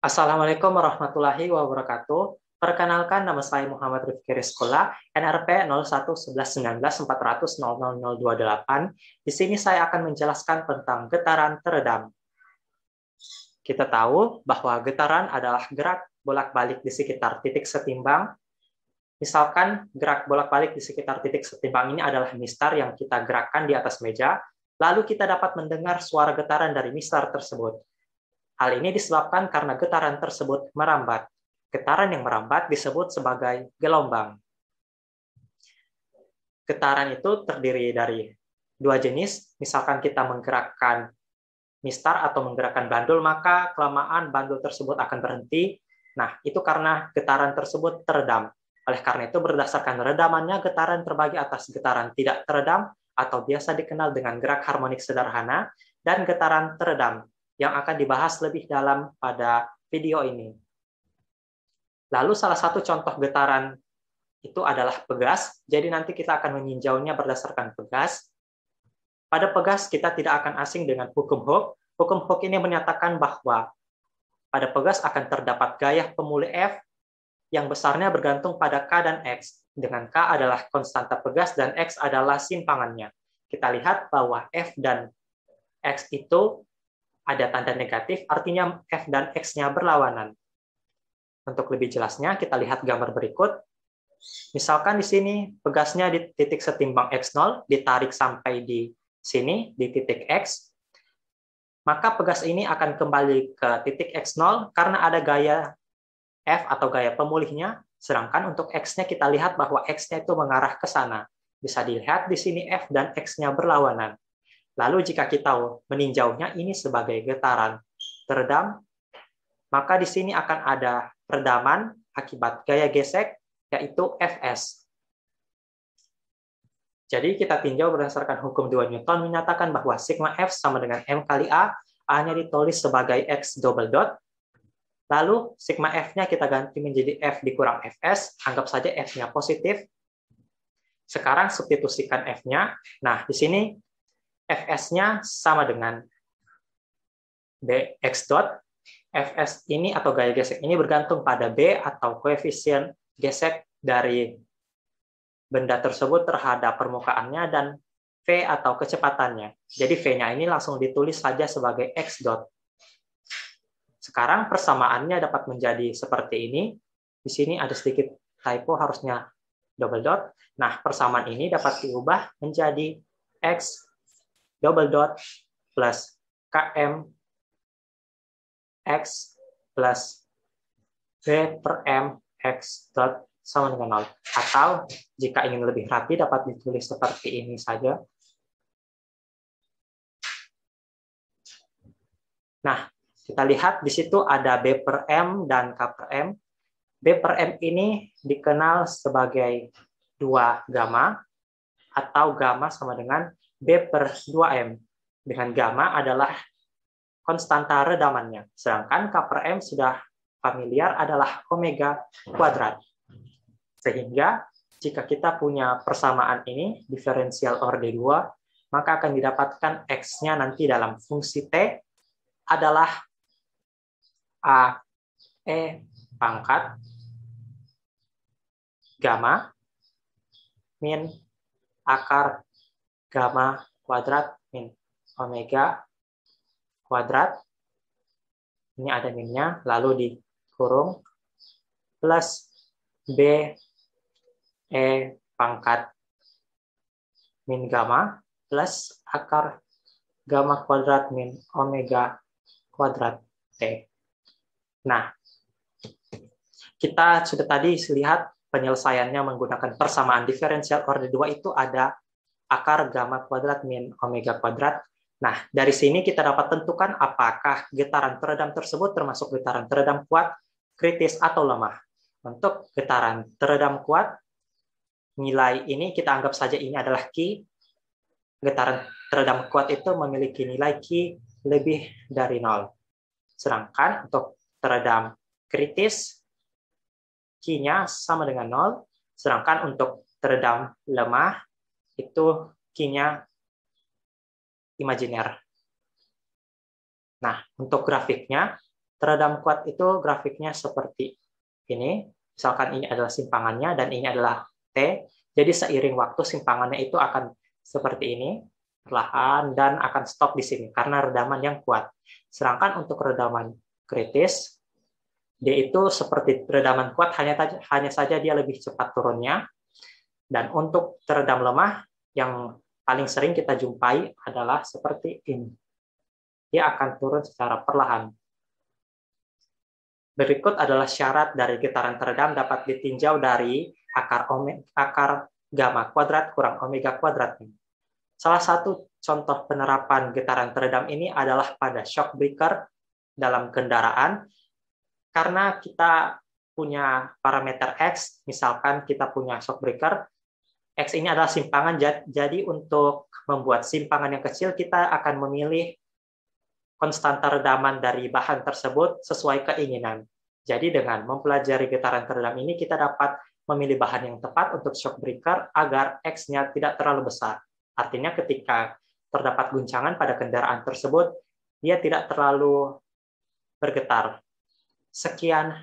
Assalamualaikum warahmatullahi wabarakatuh. Perkenalkan, nama saya Muhammad Rifki Rizkola, NRP 011194000028. Di sini saya akan menjelaskan tentang getaran teredam. Kita tahu bahwa getaran adalah gerak bolak-balik di sekitar titik setimbang. Misalkan gerak bolak-balik di sekitar titik setimbang ini adalah mistar yang kita gerakkan di atas meja, lalu kita dapat mendengar suara getaran dari mistar tersebut. Hal ini disebabkan karena getaran tersebut merambat. Getaran yang merambat disebut sebagai gelombang. Getaran itu terdiri dari dua jenis. Misalkan kita menggerakkan mistar atau menggerakkan bandul, maka kelamaan bandul tersebut akan berhenti. Nah, itu karena getaran tersebut teredam. Oleh karena itu, berdasarkan redamannya, getaran terbagi atas getaran tidak teredam atau biasa dikenal dengan gerak harmonik sederhana, dan getaran teredam yang akan dibahas lebih dalam pada video ini. Lalu salah satu contoh getaran itu adalah pegas, jadi nanti kita akan meninjaunya berdasarkan pegas. Pada pegas kita tidak akan asing dengan hukum Hooke. Hukum Hooke ini menyatakan bahwa pada pegas akan terdapat gaya pemulih F yang besarnya bergantung pada K dan X, dengan K adalah konstanta pegas dan X adalah simpangannya. Kita lihat bahwa F dan X itu ada tanda negatif, artinya F dan X-nya berlawanan. Untuk lebih jelasnya, kita lihat gambar berikut. Misalkan di sini pegasnya di titik setimbang X0, ditarik sampai di sini, di titik X, maka pegas ini akan kembali ke titik X0 karena ada gaya F atau gaya pemulihnya, sedangkan untuk X-nya kita lihat bahwa X-nya itu mengarah ke sana. Bisa dilihat di sini F dan X-nya berlawanan. Lalu jika kita meninjaunya ini sebagai getaran teredam, maka di sini akan ada redaman akibat gaya gesek, yaitu Fs. Jadi kita tinjau berdasarkan hukum 2 Newton menyatakan bahwa sigma F sama dengan M kali A, A-nya ditulis sebagai X double dot, lalu sigma F-nya kita ganti menjadi F dikurang Fs, anggap saja F-nya positif. Sekarang substitusikan F-nya. Nah, di sini Fs-nya sama dengan Bx dot. Fs ini atau gaya gesek ini bergantung pada B atau koefisien gesek dari benda tersebut terhadap permukaannya dan V atau kecepatannya. Jadi V-nya ini langsung ditulis saja sebagai X dot. Sekarang persamaannya dapat menjadi seperti ini. Di sini ada sedikit typo, harusnya double dot. Nah, persamaan ini dapat diubah menjadi X double dot plus Km X plus B per M X dot sama dengan 0. Atau jika ingin lebih rapi dapat ditulis seperti ini saja. Nah, kita lihat di situ ada B per M dan K per M. B per M ini dikenal sebagai 2 gamma, atau gamma sama dengan B per 2M. Dengan gamma adalah konstanta redamannya. Sedangkan K per M sudah familiar adalah omega kuadrat. Sehingga jika kita punya persamaan ini, diferensial orde 2, maka akan didapatkan X-nya nanti dalam fungsi T adalah A E pangkat gamma min akar gamma kuadrat min omega kuadrat, ini ada minnya, lalu dikurung, plus B E pangkat min gamma, plus akar gamma kuadrat min omega kuadrat T. Nah, kita sudah tadi lihat penyelesaiannya menggunakan persamaan diferensial orde 2 itu ada akar gamma kuadrat min omega kuadrat. Nah, dari sini kita dapat tentukan apakah getaran teredam tersebut termasuk getaran teredam kuat, kritis, atau lemah. Untuk getaran teredam kuat, nilai ini kita anggap saja ini adalah Q. Getaran teredam kuat itu memiliki nilai Q lebih dari 0. Sedangkan untuk teredam kritis, Q-nya sama dengan 0. Sedangkan untuk teredam lemah, itu Q-nya imajiner. Nah, untuk grafiknya, Teredam kuat itu grafiknya seperti ini. Misalkan ini adalah simpangannya dan ini adalah T. Jadi seiring waktu simpangannya itu akan seperti ini, perlahan, dan akan stop di sini karena redaman yang kuat. Sedangkan untuk redaman kritis, dia itu seperti redaman kuat, hanya saja dia lebih cepat turunnya. Dan untuk teredam lemah, yang paling sering kita jumpai adalah seperti ini. Dia akan turun secara perlahan. Berikut adalah syarat dari getaran teredam dapat ditinjau dari akar gamma kuadrat kurang omega kuadrat. Salah satu contoh penerapan getaran teredam ini adalah pada shock breaker dalam kendaraan. Karena kita punya parameter X, misalkan kita punya shock breaker, X ini adalah simpangan, jadi untuk membuat simpangan yang kecil, kita akan memilih konstanta redaman dari bahan tersebut sesuai keinginan. Jadi dengan mempelajari getaran teredam ini, kita dapat memilih bahan yang tepat untuk shock breaker agar X-nya tidak terlalu besar. Artinya ketika terdapat guncangan pada kendaraan tersebut, dia tidak terlalu bergetar. Sekian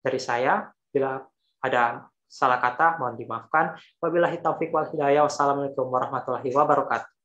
dari saya. Bila ada salah kata, mohon dimaafkan. Wabillahi taufiq wal hidayah. Wassalamualaikum warahmatullahi wabarakatuh.